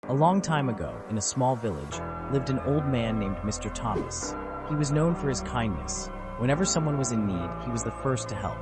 A long time ago, in a small village, lived an old man named Mr. Thomas. He was known for his kindness. Whenever someone was in need, he was the first to help.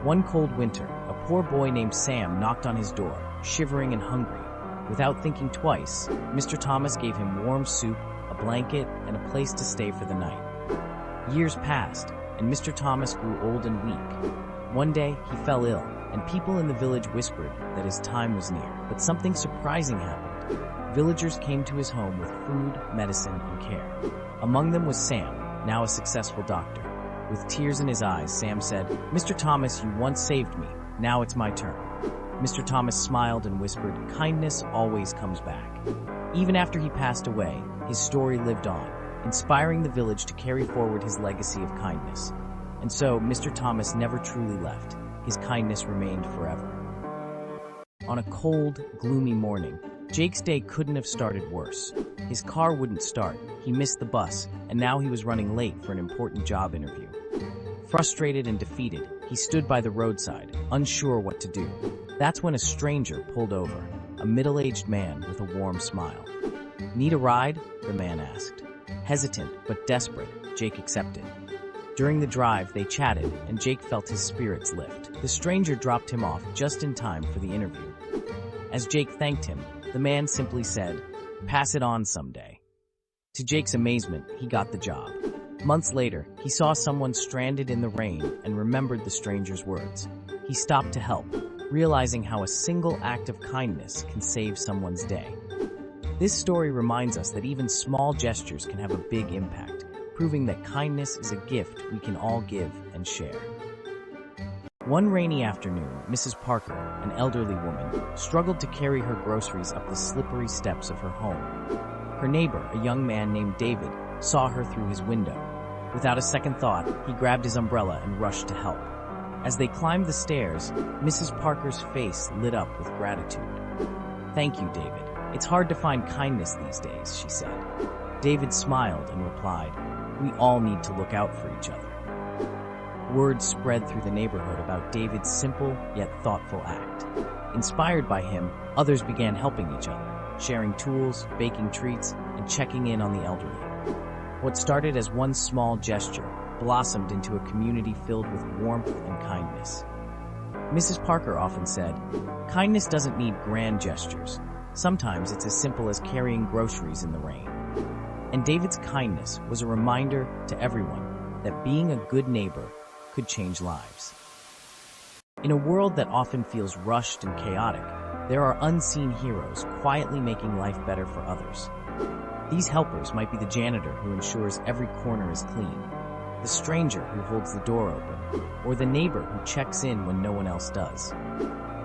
One cold winter, a poor boy named Sam knocked on his door, shivering and hungry. Without thinking twice, Mr. Thomas gave him warm soup, a blanket, and a place to stay for the night. Years passed, and Mr. Thomas grew old and weak. One day, he fell ill, and people in the village whispered that his time was near. But something surprising happened. Villagers came to his home with food, medicine, and care. Among them was Sam, now a successful doctor. With tears in his eyes, Sam said, "Mr. Thomas, you once saved me. Now it's my turn." Mr. Thomas smiled and whispered, "Kindness always comes back." Even after he passed away, his story lived on, inspiring the village to carry forward his legacy of kindness. And so, Mr. Thomas never truly left. His kindness remained forever. On a cold, gloomy morning, Jake's day couldn't have started worse. His car wouldn't start, he missed the bus, and now he was running late for an important job interview. Frustrated and defeated, he stood by the roadside, unsure what to do. That's when a stranger pulled over, a middle-aged man with a warm smile. "Need a ride?" the man asked. Hesitant but desperate, Jake accepted. During the drive, they chatted, and Jake felt his spirits lift. The stranger dropped him off just in time for the interview. As Jake thanked him, the man simply said, "Pass it on someday." To Jake's amazement, he got the job. Months later, he saw someone stranded in the rain and remembered the stranger's words. He stopped to help, realizing how a single act of kindness can save someone's day. This story reminds us that even small gestures can have a big impact, proving that kindness is a gift we can all give and share. One rainy afternoon, Mrs. Parker, an elderly woman, struggled to carry her groceries up the slippery steps of her home. Her neighbor, a young man named David, saw her through his window. Without a second thought, he grabbed his umbrella and rushed to help. As they climbed the stairs, Mrs. Parker's face lit up with gratitude. "Thank you, David. It's hard to find kindness these days," she said. David smiled and replied, "We all need to look out for each other." Word spread through the neighborhood about David's simple yet thoughtful act. Inspired by him, others began helping each other, sharing tools, baking treats, and checking in on the elderly. What started as one small gesture blossomed into a community filled with warmth and kindness. Mrs. Parker often said, "Kindness doesn't need grand gestures. Sometimes it's as simple as carrying groceries in the rain." And David's kindness was a reminder to everyone that being a good neighbor could change lives. In a world that often feels rushed and chaotic, there are unseen heroes quietly making life better for others. These helpers might be the janitor who ensures every corner is clean, the stranger who holds the door open, or the neighbor who checks in when no one else does.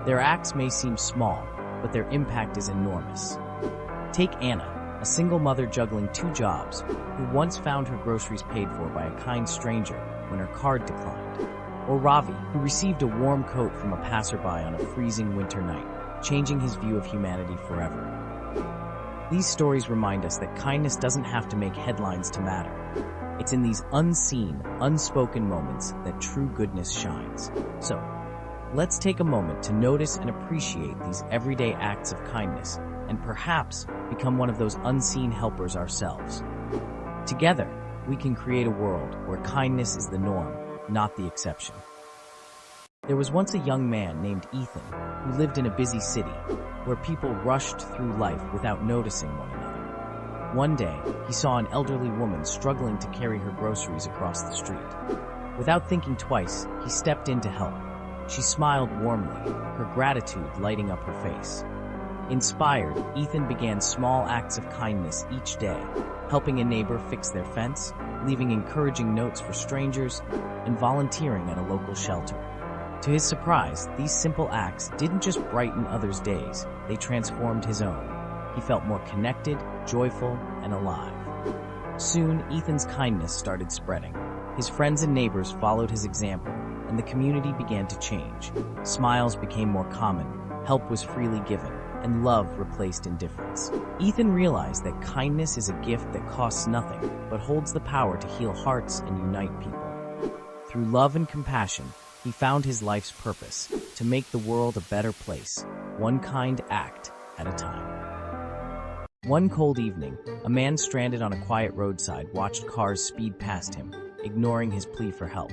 Their acts may seem small, but their impact is enormous. Take Anna, a single mother juggling 2 jobs, who once found her groceries paid for by a kind stranger when her card declined. Or Ravi, who received a warm coat from a passerby on a freezing winter night, changing his view of humanity forever. These stories remind us that kindness doesn't have to make headlines to matter. It's in these unseen, unspoken moments that true goodness shines. So, let's take a moment to notice and appreciate these everyday acts of kindness, and perhaps become one of those unseen helpers ourselves. Together, we can create a world where kindness is the norm, not the exception. There was once a young man named Ethan who lived in a busy city where people rushed through life without noticing one another. One day, he saw an elderly woman struggling to carry her groceries across the street. Without thinking twice, he stepped in to help. She smiled warmly, her gratitude lighting up her face. Inspired, Ethan began small acts of kindness each day, helping a neighbor fix their fence, leaving encouraging notes for strangers, and volunteering at a local shelter. To his surprise, these simple acts didn't just brighten others' days, they transformed his own. He felt more connected, joyful, and alive. Soon, Ethan's kindness started spreading. His friends and neighbors followed his example, and the community began to change. Smiles became more common, help was freely given, and love replaced indifference. Ethan realized that kindness is a gift that costs nothing, but holds the power to heal hearts and unite people. Through love and compassion, he found his life's purpose, to make the world a better place, one kind act at a time. One cold evening, a man stranded on a quiet roadside watched cars speed past him, ignoring his plea for help.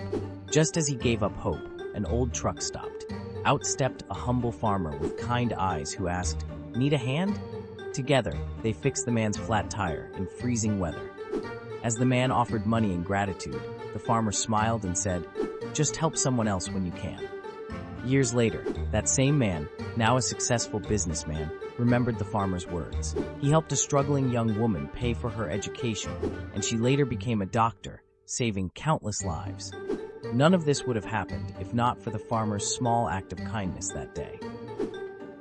Just as he gave up hope, an old truck stopped. Out stepped a humble farmer with kind eyes who asked, "Need a hand?" Together, they fixed the man's flat tire in freezing weather. As the man offered money in gratitude, the farmer smiled and said, "Just help someone else when you can." Years later, that same man, now a successful businessman, remembered the farmer's words. He helped a struggling young woman pay for her education, and she later became a doctor, saving countless lives. None of this would have happened if not for the farmer's small act of kindness that day.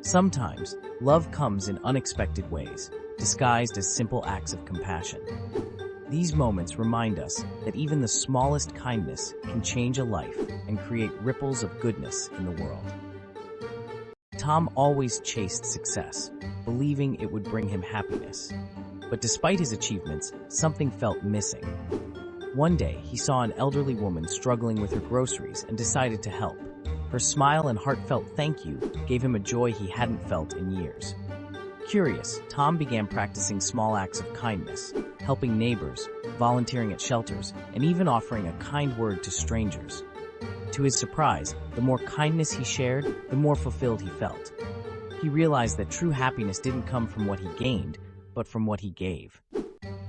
Sometimes, love comes in unexpected ways, disguised as simple acts of compassion. These moments remind us that even the smallest kindness can change a life and create ripples of goodness in the world. Tom always chased success, believing it would bring him happiness. But despite his achievements, something felt missing. One day, he saw an elderly woman struggling with her groceries and decided to help. Her smile and heartfelt thank you gave him a joy he hadn't felt in years. Curious, Tom began practicing small acts of kindness, helping neighbors, volunteering at shelters, and even offering a kind word to strangers. To his surprise, the more kindness he shared, the more fulfilled he felt. He realized that true happiness didn't come from what he gained, but from what he gave.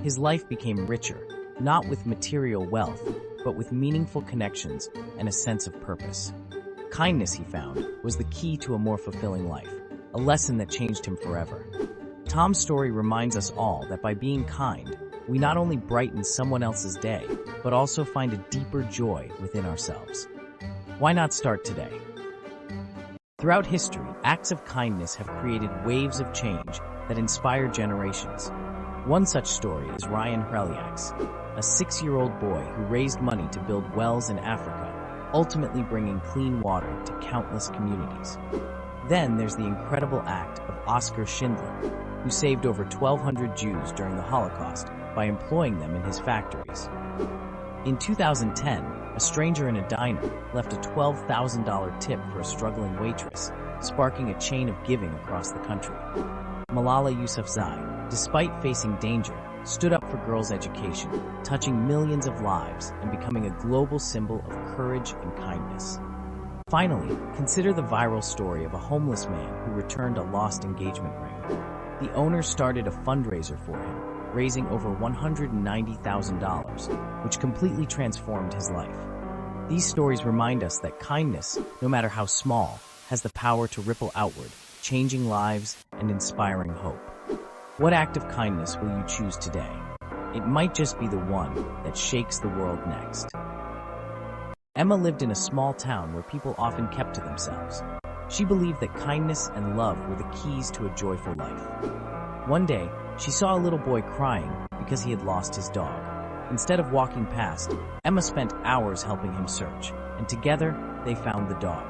His life became richer, not with material wealth, but with meaningful connections and a sense of purpose. Kindness, he found, was the key to a more fulfilling life, a lesson that changed him forever. Tom's story reminds us all that by being kind, we not only brighten someone else's day, but also find a deeper joy within ourselves. Why not start today? Throughout history, acts of kindness have created waves of change that inspire generations. One such story is Ryan Hreliak's, a 6-year-old boy who raised money to build wells in Africa, ultimately bringing clean water to countless communities. Then there's the incredible act of Oskar Schindler, who saved over 1,200 Jews during the Holocaust by employing them in his factories. In 2010, a stranger in a diner left a $12,000 tip for a struggling waitress, sparking a chain of giving across the country. Malala Yousafzai, despite facing danger, stood up for girls' education, touching millions of lives and becoming a global symbol of courage and kindness. Finally, consider the viral story of a homeless man who returned a lost engagement ring. The owner started a fundraiser for him, raising over $190,000, which completely transformed his life. These stories remind us that kindness, no matter how small, has the power to ripple outward, changing lives and inspiring hope. What act of kindness will you choose today? It might just be the one that shakes the world next. Emma lived in a small town where people often kept to themselves. She believed that kindness and love were the keys to a joyful life. One day, she saw a little boy crying because he had lost his dog. Instead of walking past, Emma spent hours helping him search, and together, they found the dog.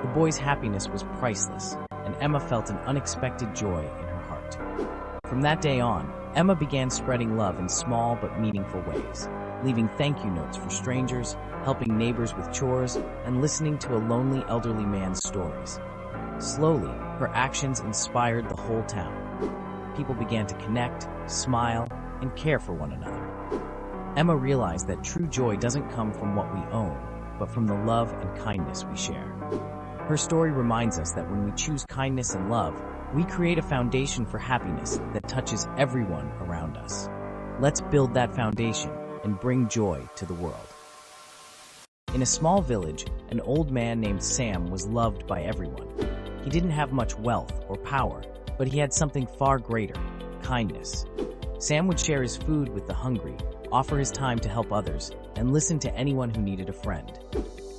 The boy's happiness was priceless, and Emma felt an unexpected joy in her heart. From that day on, Emma began spreading love in small but meaningful ways, leaving thank you notes for strangers, helping neighbors with chores, and listening to a lonely elderly man's stories. Slowly, her actions inspired the whole town. People began to connect, smile, and care for one another. Emma realized that true joy doesn't come from what we own, but from the love and kindness we share. Her story reminds us that when we choose kindness and love, we create a foundation for happiness that touches everyone around us. Let's build that foundation and bring joy to the world. In a small village, an old man named Sam was loved by everyone. He didn't have much wealth or power, but he had something far greater: kindness. Sam would share his food with the hungry, offer his time to help others, and listen to anyone who needed a friend.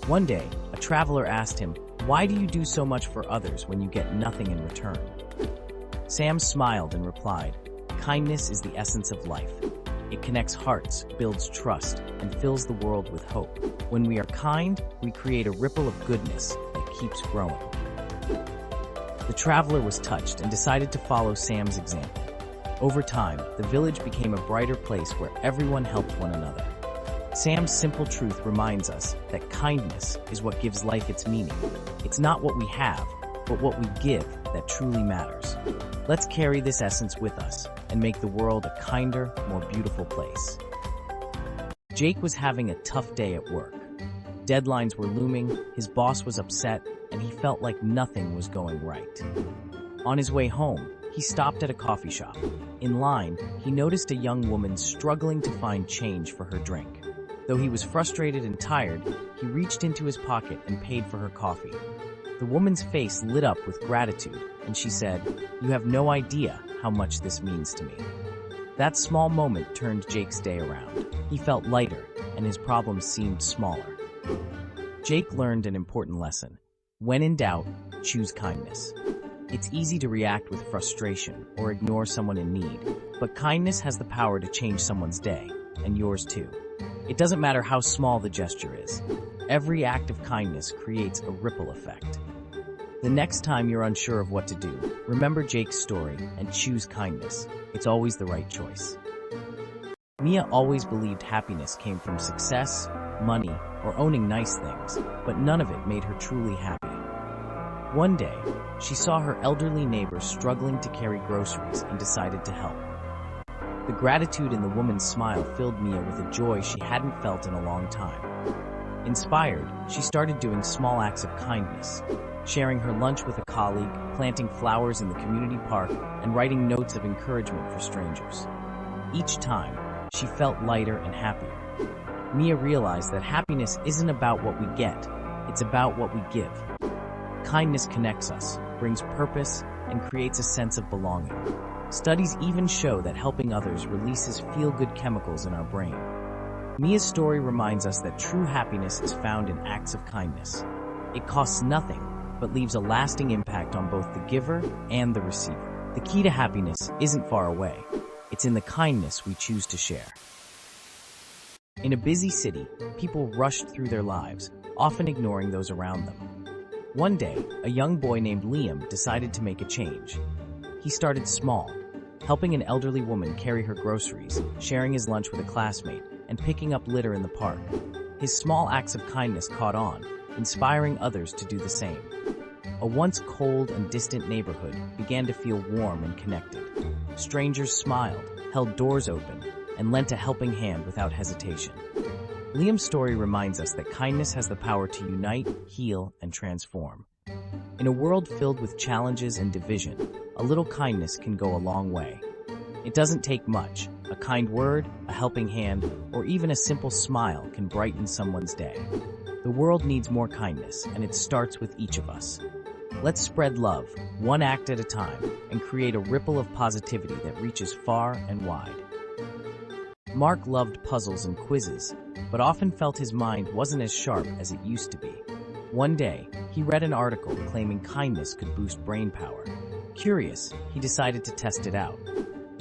One day, a traveler asked him, "Why do you do so much for others when you get nothing in return?" Sam smiled and replied, "Kindness is the essence of life. It connects hearts, builds trust, and fills the world with hope. When we are kind, we create a ripple of goodness that keeps growing." The traveler was touched and decided to follow Sam's example. Over time, the village became a brighter place where everyone helped one another. Sam's simple truth reminds us that kindness is what gives life its meaning. It's not what we have, but what we give that truly matters. Let's carry this essence with us and make the world a kinder, more beautiful place. Jake was having a tough day at work. Deadlines were looming, his boss was upset, and he felt like nothing was going right. On his way home, he stopped at a coffee shop. In line, he noticed a young woman struggling to find change for her drink. Though he was frustrated and tired, he reached into his pocket and paid for her coffee. The woman's face lit up with gratitude, and she said, "You have no idea how much this means to me." That small moment turned Jake's day around. He felt lighter, and his problems seemed smaller. Jake learned an important lesson. When in doubt, choose kindness. It's easy to react with frustration or ignore someone in need, but kindness has the power to change someone's day, and yours too. It doesn't matter how small the gesture is. Every act of kindness creates a ripple effect. The next time you're unsure of what to do, remember Jake's story and choose kindness. It's always the right choice. Mia always believed happiness came from success, money, or owning nice things, but none of it made her truly happy. One day, she saw her elderly neighbor struggling to carry groceries and decided to help. The gratitude in the woman's smile filled Mia with a joy she hadn't felt in a long time. Inspired, she started doing small acts of kindness, sharing her lunch with a colleague, planting flowers in the community park, and writing notes of encouragement for strangers. Each time, she felt lighter and happier. Mia realized that happiness isn't about what we get, it's about what we give. Kindness connects us, brings purpose, and creates a sense of belonging. Studies even show that helping others releases feel-good chemicals in our brain. Mia's story reminds us that true happiness is found in acts of kindness. It costs nothing, but leaves a lasting impact on both the giver and the receiver. The key to happiness isn't far away. It's in the kindness we choose to share. In a busy city, people rushed through their lives, often ignoring those around them. One day, a young boy named Liam decided to make a change. He started small, helping an elderly woman carry her groceries, sharing his lunch with a classmate, and picking up litter in the park. His small acts of kindness caught on, inspiring others to do the same. A once cold and distant neighborhood began to feel warm and connected. Strangers smiled, held doors open, and lent a helping hand without hesitation. Liam's story reminds us that kindness has the power to unite, heal, and transform. In a world filled with challenges and division, a little kindness can go a long way. It doesn't take much. A kind word, a helping hand, or even a simple smile can brighten someone's day. The world needs more kindness, and it starts with each of us. Let's spread love, one act at a time, and create a ripple of positivity that reaches far and wide. Mark loved puzzles and quizzes, but often felt his mind wasn't as sharp as it used to be. One day, he read an article claiming kindness could boost brain power. Curious, he decided to test it out.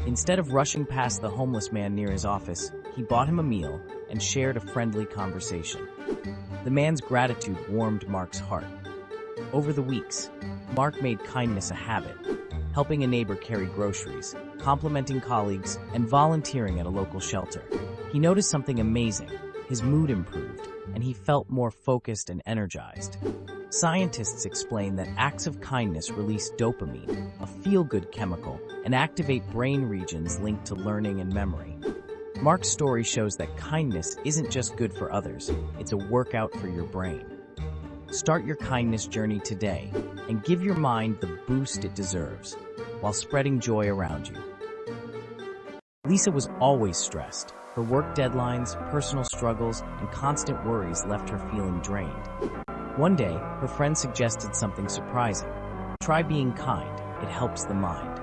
Instead of rushing past the homeless man near his office, he bought him a meal and shared a friendly conversation. The man's gratitude warmed Mark's heart. Over the weeks, Mark made kindness a habit, helping a neighbor carry groceries, complimenting colleagues, and volunteering at a local shelter. He noticed something amazing. His mood improved, and he felt more focused and energized. Scientists explain that acts of kindness release dopamine, a feel-good chemical, and activate brain regions linked to learning and memory. Mark's story shows that kindness isn't just good for others, it's a workout for your brain. Start your kindness journey today, and give your mind the boost it deserves, while spreading joy around you. Lisa was always stressed. Her work deadlines, personal struggles, and constant worries left her feeling drained. One day, her friend suggested something surprising. Try being kind, it helps the mind.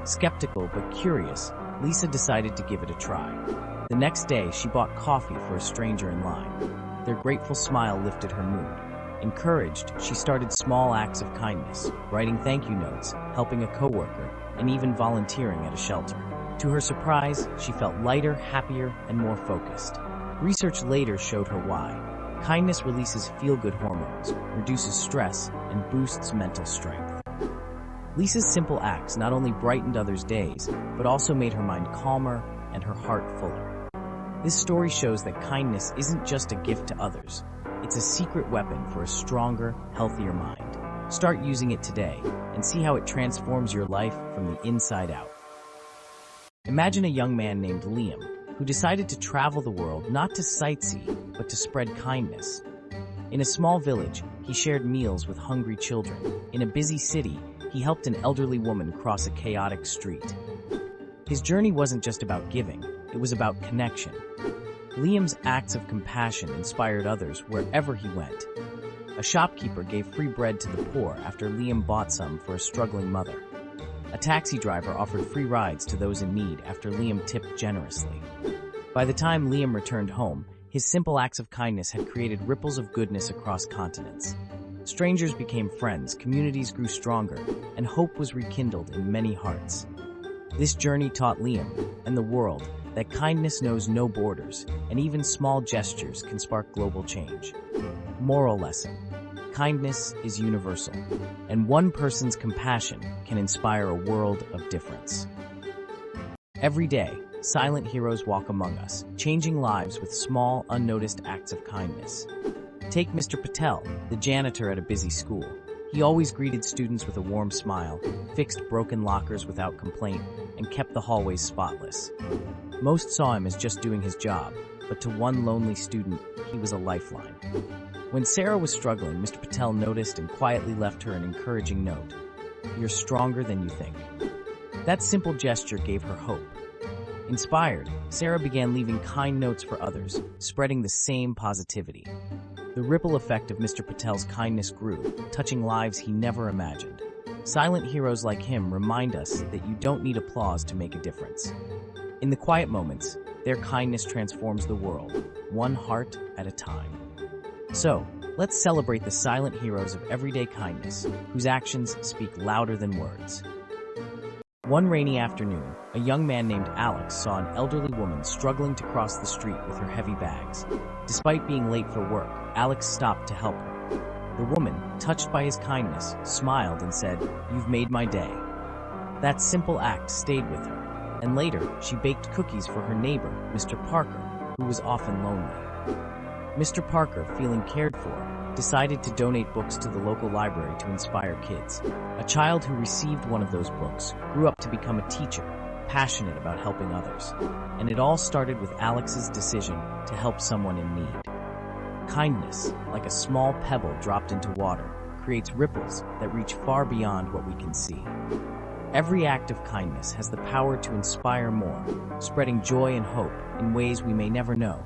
Skeptical but curious, Lisa decided to give it a try. The next day, she bought coffee for a stranger in line. Their grateful smile lifted her mood. Encouraged, she started small acts of kindness, writing thank you notes, helping a coworker, and even volunteering at a shelter. To her surprise, she felt lighter, happier, and more focused. Research later showed her why. Kindness releases feel-good hormones, reduces stress, and boosts mental strength. Lisa's simple acts not only brightened others' days, but also made her mind calmer and her heart fuller. This story shows that kindness isn't just a gift to others. It's a secret weapon for a stronger, healthier mind. Start using it today and see how it transforms your life from the inside out. Imagine a young man named Liam who decided to travel the world not to sightsee, but to spread kindness. In a small village, he shared meals with hungry children. In a busy city, he helped an elderly woman cross a chaotic street. His journey wasn't just about giving, it was about connection. Liam's acts of compassion inspired others wherever he went. A shopkeeper gave free bread to the poor after Liam bought some for a struggling mother. A taxi driver offered free rides to those in need after Liam tipped generously. By the time Liam returned home, his simple acts of kindness had created ripples of goodness across continents. Strangers became friends, communities grew stronger, and hope was rekindled in many hearts. This journey taught Liam and the world that kindness knows no borders, and even small gestures can spark global change. Moral lesson: kindness is universal, and one person's compassion can inspire a world of difference. Every day, silent heroes walk among us, changing lives with small, unnoticed acts of kindness. Take Mr. Patel, the janitor at a busy school. He always greeted students with a warm smile, fixed broken lockers without complaint, and kept the hallways spotless. Most saw him as just doing his job, but to one lonely student, he was a lifeline. When Sarah was struggling, Mr. Patel noticed and quietly left her an encouraging note. "You're stronger than you think." That simple gesture gave her hope. Inspired, Sarah began leaving kind notes for others, spreading the same positivity. The ripple effect of Mr. Patel's kindness grew, touching lives he never imagined. Silent heroes like him remind us that you don't need applause to make a difference. In the quiet moments, their kindness transforms the world, one heart at a time. So, let's celebrate the silent heroes of everyday kindness, whose actions speak louder than words. One rainy afternoon, a young man named Alex saw an elderly woman struggling to cross the street with her heavy bags. Despite being late for work, Alex stopped to help her. The woman, touched by his kindness, smiled and said, "You've made my day." That simple act stayed with her, and later she baked cookies for her neighbor, Mr. Parker, who was often lonely. Mr. Parker, feeling cared for, decided to donate books to the local library to inspire kids. A child who received one of those books grew up to become a teacher, passionate about helping others. And it all started with Alex's decision to help someone in need. Kindness, like a small pebble dropped into water, creates ripples that reach far beyond what we can see. Every act of kindness has the power to inspire more, spreading joy and hope in ways we may never know.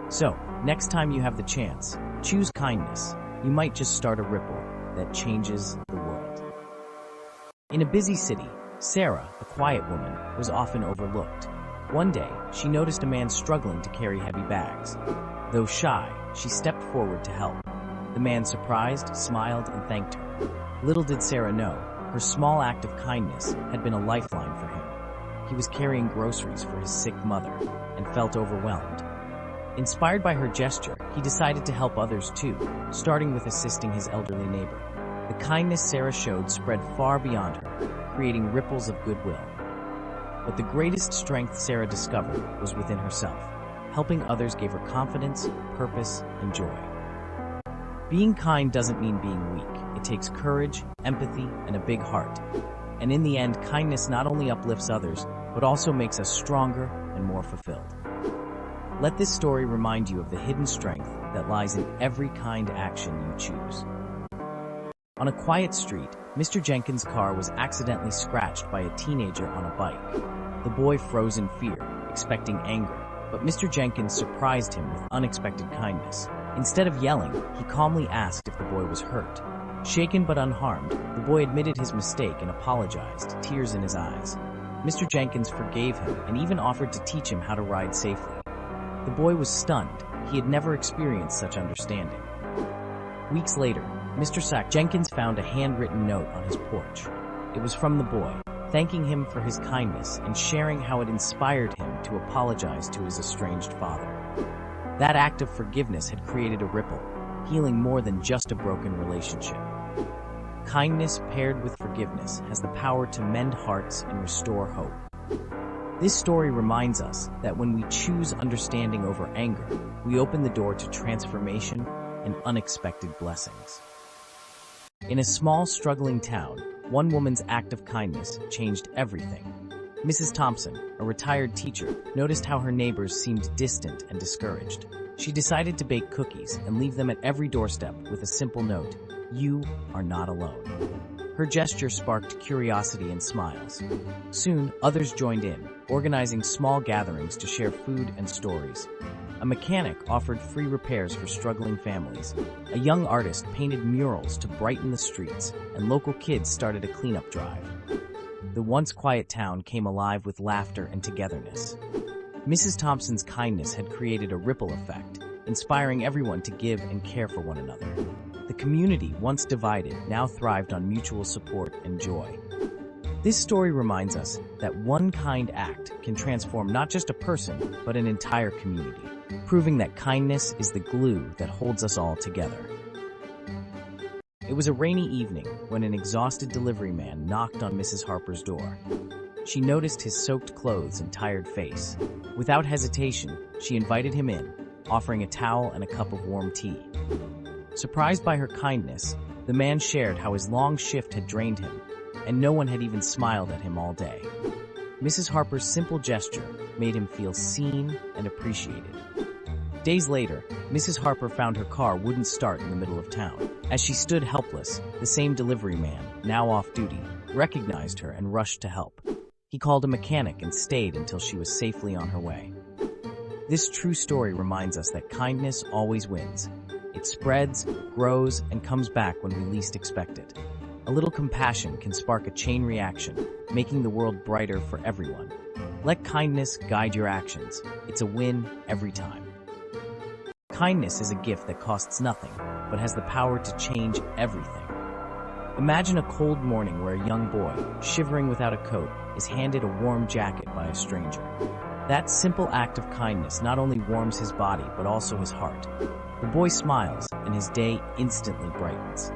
So, next time you have the chance, choose kindness. You might just start a ripple that changes the world. In a busy city, Sarah, a quiet woman, was often overlooked. One day, she noticed a man struggling to carry heavy bags. Though shy, she stepped forward to help. The man, surprised, smiled, and thanked her. Little did Sarah know, her small act of kindness had been a lifeline for him. He was carrying groceries for his sick mother and felt overwhelmed. Inspired by her gesture, he decided to help others too, starting with assisting his elderly neighbor. The kindness Sarah showed spread far beyond her, creating ripples of goodwill. But the greatest strength Sarah discovered was within herself. Helping others gave her confidence, purpose, and joy. Being kind doesn't mean being weak. It takes courage, empathy, and a big heart. And in the end, kindness not only uplifts others, but also makes us stronger and more fulfilled. Let this story remind you of the hidden strength that lies in every kind action you choose. On a quiet street, Mr. Jenkins' car was accidentally scratched by a teenager on a bike. The boy froze in fear, expecting anger, but Mr. Jenkins surprised him with unexpected kindness. Instead of yelling, he calmly asked if the boy was hurt. Shaken but unharmed, the boy admitted his mistake and apologized, tears in his eyes. Mr. Jenkins forgave him and even offered to teach him how to ride safely. The boy was stunned. He had never experienced such understanding. Weeks later, Mr. Jenkins found a handwritten note on his porch. It was from the boy, thanking him for his kindness and sharing how it inspired him to apologize to his estranged father. That act of forgiveness had created a ripple, healing more than just a broken relationship. Kindness paired with forgiveness has the power to mend hearts and restore hope. This story reminds us that when we choose understanding over anger, we open the door to transformation and unexpected blessings. In a small, struggling town, one woman's act of kindness changed everything. Mrs. Thompson, a retired teacher, noticed how her neighbors seemed distant and discouraged. She decided to bake cookies and leave them at every doorstep with a simple note, "You are not alone." Her gesture sparked curiosity and smiles. Soon, others joined in, organizing small gatherings to share food and stories. A mechanic offered free repairs for struggling families. A young artist painted murals to brighten the streets, and local kids started a cleanup drive. The once quiet town came alive with laughter and togetherness. Mrs. Thompson's kindness had created a ripple effect, inspiring everyone to give and care for one another. The community, once divided, now thrived on mutual support and joy. This story reminds us that one kind act can transform not just a person, but an entire community, proving that kindness is the glue that holds us all together. It was a rainy evening when an exhausted delivery man knocked on Mrs. Harper's door. She noticed his soaked clothes and tired face. Without hesitation, she invited him in, offering a towel and a cup of warm tea. Surprised by her kindness, the man shared how his long shift had drained him, and no one had even smiled at him all day. Mrs. Harper's simple gesture made him feel seen and appreciated. Days later, Mrs. Harper found her car wouldn't start in the middle of town. As she stood helpless, the same delivery man, now off duty, recognized her and rushed to help. He called a mechanic and stayed until she was safely on her way. This true story reminds us that kindness always wins. It spreads, grows, and comes back when we least expect it. A little compassion can spark a chain reaction, making the world brighter for everyone. Let kindness guide your actions. It's a win every time. Kindness is a gift that costs nothing, but has the power to change everything. Imagine a cold morning where a young boy, shivering without a coat, is handed a warm jacket by a stranger. That simple act of kindness not only warms his body, but also his heart. The boy smiles, and his day instantly brightens.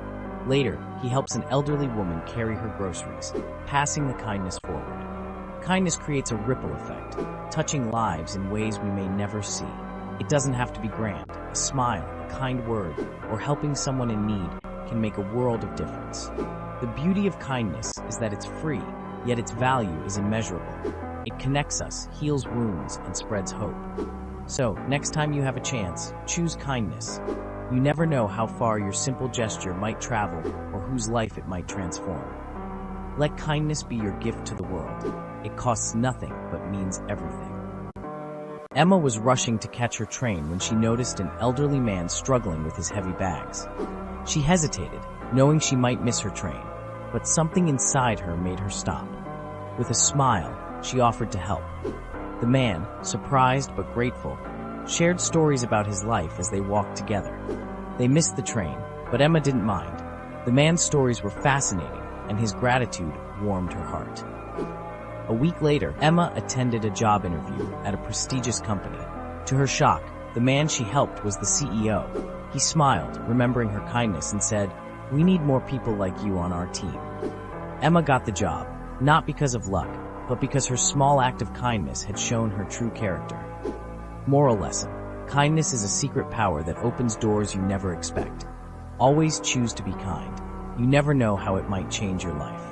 Later, he helps an elderly woman carry her groceries, passing the kindness forward. Kindness creates a ripple effect, touching lives in ways we may never see. It doesn't have to be grand. A smile, a kind word, or helping someone in need can make a world of difference. The beauty of kindness is that it's free, yet its value is immeasurable. It connects us, heals wounds, and spreads hope. So, next time you have a chance, choose kindness. You never know how far your simple gesture might travel or whose life it might transform. Let kindness be your gift to the world. It costs nothing but means everything. Emma was rushing to catch her train when she noticed an elderly man struggling with his heavy bags. She hesitated, knowing she might miss her train, but something inside her made her stop. With a smile, she offered to help. The man, surprised but grateful, shared stories about his life as they walked together. They missed the train, but Emma didn't mind. The man's stories were fascinating, and his gratitude warmed her heart. A week later, Emma attended a job interview at a prestigious company. To her shock, the man she helped was the CEO. He smiled, remembering her kindness, and said, "We need more people like you on our team." Emma got the job, not because of luck, but because her small act of kindness had shown her true character. Moral lesson: kindness is a secret power that opens doors you never expect. Always choose to be kind. You never know how it might change your life.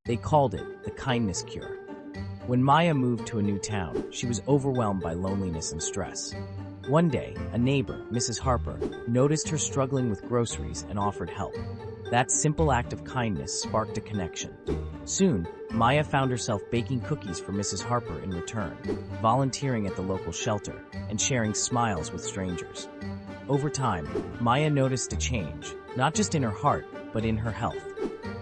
They called it the kindness cure. When Maya moved to a new town, she was overwhelmed by loneliness and stress. One day, a neighbor, Mrs. Harper, noticed her struggling with groceries and offered help. That simple act of kindness sparked a connection. Soon, Maya found herself baking cookies for Mrs. Harper in return, volunteering at the local shelter, and sharing smiles with strangers. Over time, Maya noticed a change, not just in her heart, but in her health.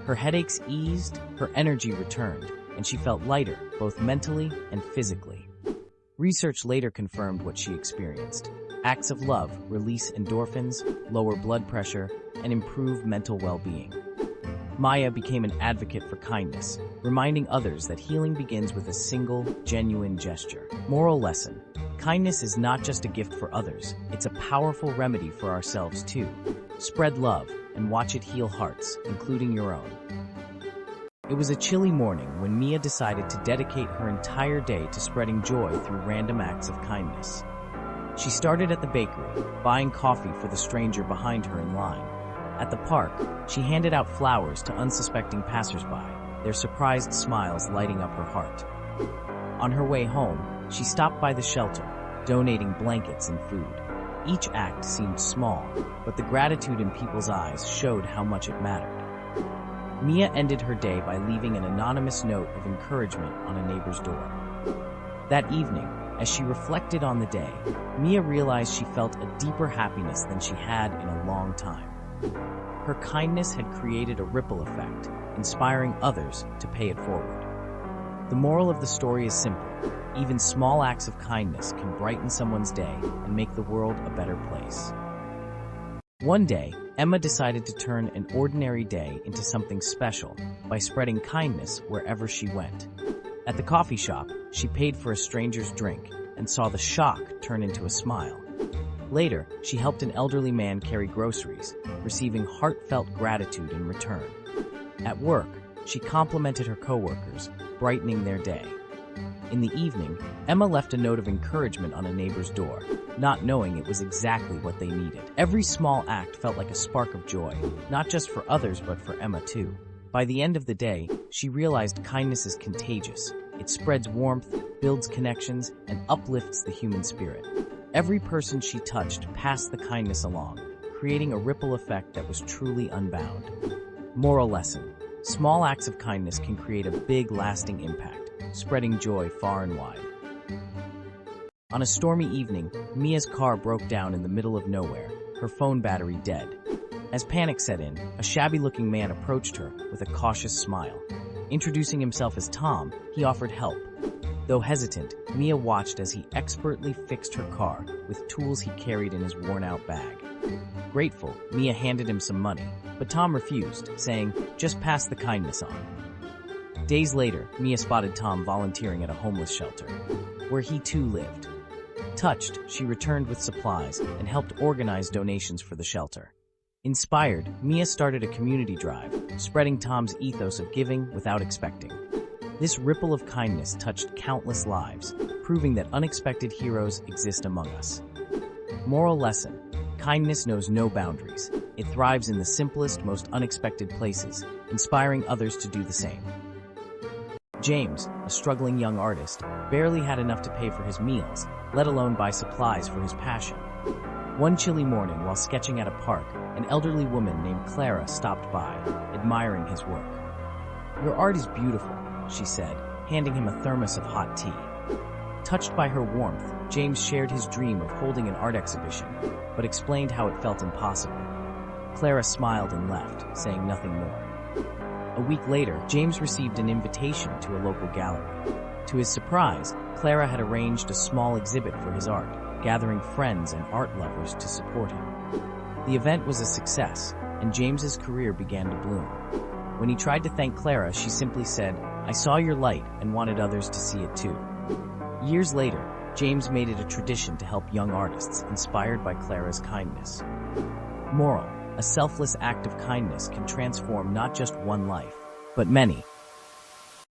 Her headaches eased, her energy returned, and she felt lighter, both mentally and physically. Research later confirmed what she experienced. Acts of love release endorphins, lower blood pressure, and improve mental well-being. Maya became an advocate for kindness, reminding others that healing begins with a single, genuine gesture. Moral lesson: kindness is not just a gift for others, it's a powerful remedy for ourselves too. Spread love and watch it heal hearts, including your own. It was a chilly morning when Mia decided to dedicate her entire day to spreading joy through random acts of kindness. She started at the bakery, buying coffee for the stranger behind her in line. At the park, she handed out flowers to unsuspecting passersby, their surprised smiles lighting up her heart. On her way home, she stopped by the shelter, donating blankets and food. Each act seemed small, but the gratitude in people's eyes showed how much it mattered. Mia ended her day by leaving an anonymous note of encouragement on a neighbor's door. That evening, as she reflected on the day, Mia realized she felt a deeper happiness than she had in a long time. Her kindness had created a ripple effect, inspiring others to pay it forward. The moral of the story is simple. Even small acts of kindness can brighten someone's day and make the world a better place. One day, Emma decided to turn an ordinary day into something special by spreading kindness wherever she went. At the coffee shop, she paid for a stranger's drink and saw the shock turn into a smile. Later, she helped an elderly man carry groceries, receiving heartfelt gratitude in return. At work, she complimented her coworkers, brightening their day. In the evening, Emma left a note of encouragement on a neighbor's door, not knowing it was exactly what they needed. Every small act felt like a spark of joy, not just for others but for Emma too. By the end of the day, she realized kindness is contagious. It spreads warmth, builds connections, and uplifts the human spirit. Every person she touched passed the kindness along, creating a ripple effect that was truly unbound. Moral lesson: small acts of kindness can create a big, lasting impact, spreading joy far and wide. On a stormy evening, Mia's car broke down in the middle of nowhere, her phone battery dead. As panic set in, a shabby-looking man approached her with a cautious smile. Introducing himself as Tom, he offered help. Though hesitant, Mia watched as he expertly fixed her car with tools he carried in his worn-out bag. Grateful, Mia handed him some money, but Tom refused, saying, "Just pass the kindness on." Days later, Mia spotted Tom volunteering at a homeless shelter, where he too lived. Touched, she returned with supplies and helped organize donations for the shelter. Inspired, Mia started a community drive, spreading Tom's ethos of giving without expecting. This ripple of kindness touched countless lives, proving that unexpected heroes exist among us. Moral lesson: kindness knows no boundaries. It thrives in the simplest, most unexpected places, inspiring others to do the same. James, a struggling young artist, barely had enough to pay for his meals, let alone buy supplies for his passion. One chilly morning, while sketching at a park, an elderly woman named Clara stopped by, admiring his work. "Your art is beautiful," she said, handing him a thermos of hot tea. Touched by her warmth, James shared his dream of holding an art exhibition, but explained how it felt impossible. Clara smiled and left, saying nothing more. A week later, James received an invitation to a local gallery. To his surprise, Clara had arranged a small exhibit for his art, gathering friends and art lovers to support him. The event was a success, and James's career began to bloom. When he tried to thank Clara, she simply said, "I saw your light and wanted others to see it too." Years later, James made it a tradition to help young artists inspired by Clara's kindness. Moral: a selfless act of kindness can transform not just one life, but many.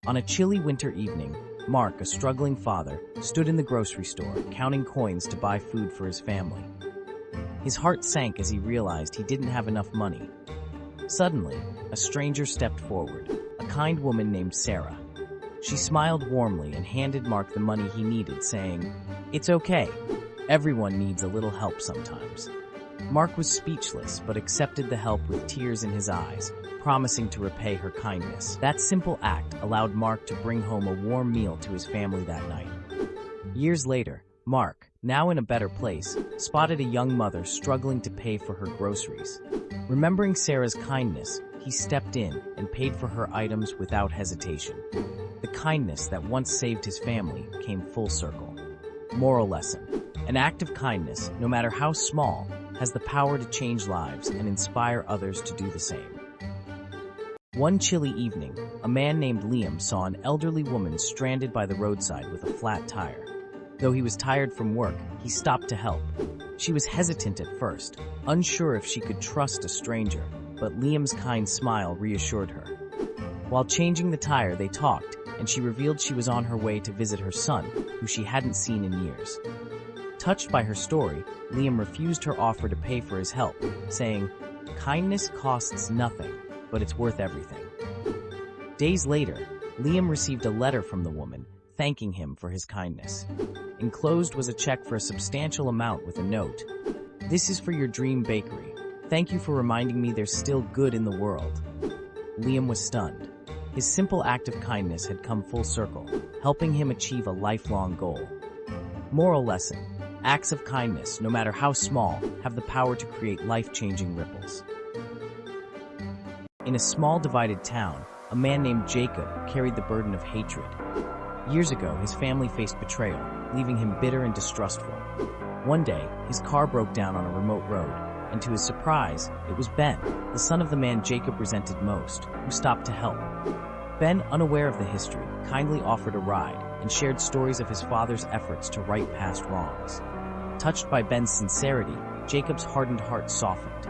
On a chilly winter evening, Mark, a struggling father, stood in the grocery store, counting coins to buy food for his family. His heart sank as he realized he didn't have enough money. Suddenly, a stranger stepped forward, a kind woman named Sarah. She smiled warmly and handed Mark the money he needed, saying, "It's okay. Everyone needs a little help sometimes." Mark was speechless but accepted the help with tears in his eyes, promising to repay her kindness. That simple act allowed Mark to bring home a warm meal to his family that night. Years later, Mark, now in a better place, spotted a young mother struggling to pay for her groceries. Remembering Sarah's kindness, he stepped in and paid for her items without hesitation. The kindness that once saved his family came full circle. Moral lesson: an act of kindness, no matter how small, has the power to change lives and inspire others to do the same. One chilly evening, a man named Liam saw an elderly woman stranded by the roadside with a flat tire. Though he was tired from work, he stopped to help. She was hesitant at first, unsure if she could trust a stranger, but Liam's kind smile reassured her. While changing the tire, they talked, and she revealed she was on her way to visit her son, who she hadn't seen in years. Touched by her story, Liam refused her offer to pay for his help, saying, Kindness costs nothing, but it's worth everything. Days later, Liam received a letter from the woman, thanking him for his kindness. Enclosed was a check for a substantial amount with a note. "This is for your dream bakery. Thank you for reminding me there's still good in the world." Liam was stunned. His simple act of kindness had come full circle, helping him achieve a lifelong goal. Moral lesson: acts of kindness, no matter how small, have the power to create life-changing ripples. In a small divided town, a man named Jacob carried the burden of hatred. Years ago, his family faced betrayal, leaving him bitter and distrustful. One day, his car broke down on a remote road, and to his surprise, it was Ben, the son of the man Jacob resented most, who stopped to help. Ben, unaware of the history, kindly offered a ride and shared stories of his father's efforts to right past wrongs. Touched by Ben's sincerity, Jacob's hardened heart softened.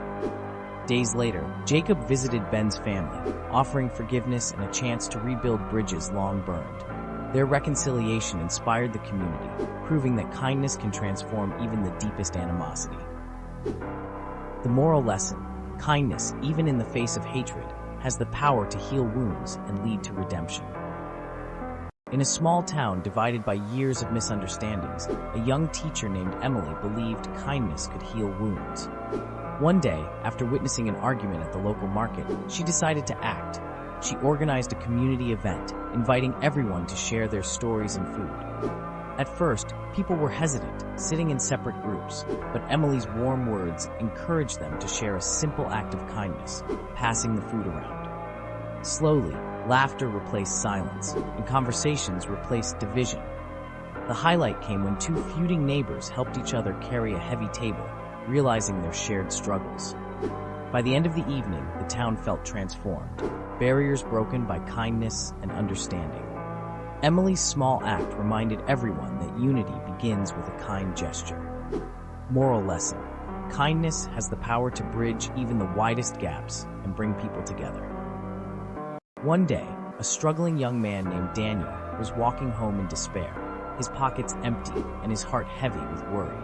Days later, Jacob visited Ben's family, offering forgiveness and a chance to rebuild bridges long burned. Their reconciliation inspired the community, proving that kindness can transform even the deepest animosity. The moral lesson: kindness, even in the face of hatred, has the power to heal wounds and lead to redemption. In a small town divided by years of misunderstandings, a young teacher named Emily believed kindness could heal wounds. One day, after witnessing an argument at the local market, she decided to act. She organized a community event, inviting everyone to share their stories and food. At first, people were hesitant, sitting in separate groups, but Emily's warm words encouraged them to share a simple act of kindness, passing the food around. Slowly, laughter replaced silence, and conversations replaced division. The highlight came when two feuding neighbors helped each other carry a heavy table, realizing their shared struggles. By the end of the evening, the town felt transformed, barriers broken by kindness and understanding. Emily's small act reminded everyone that unity begins with a kind gesture. Moral lesson: kindness has the power to bridge even the widest gaps and bring people together. One day, a struggling young man named Daniel was walking home in despair, his pockets empty and his heart heavy with worry.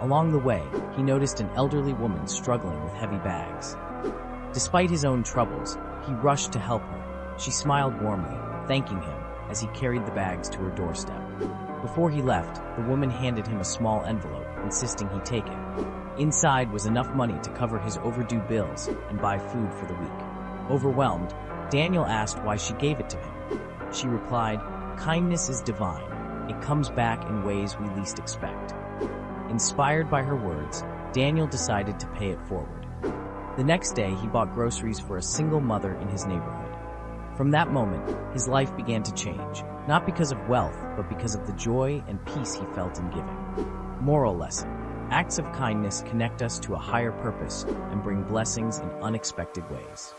Along the way, he noticed an elderly woman struggling with heavy bags. Despite his own troubles, he rushed to help her. She smiled warmly, thanking him as he carried the bags to her doorstep. Before he left, the woman handed him a small envelope, insisting he take it. Inside was enough money to cover his overdue bills and buy food for the week. Overwhelmed, Daniel asked why she gave it to him. She replied, "Kindness is divine. It comes back in ways we least expect." Inspired by her words, Daniel decided to pay it forward. The next day, he bought groceries for a single mother in his neighborhood. From that moment, his life began to change, not because of wealth, but because of the joy and peace he felt in giving. Moral lesson: acts of kindness connect us to a higher purpose and bring blessings in unexpected ways.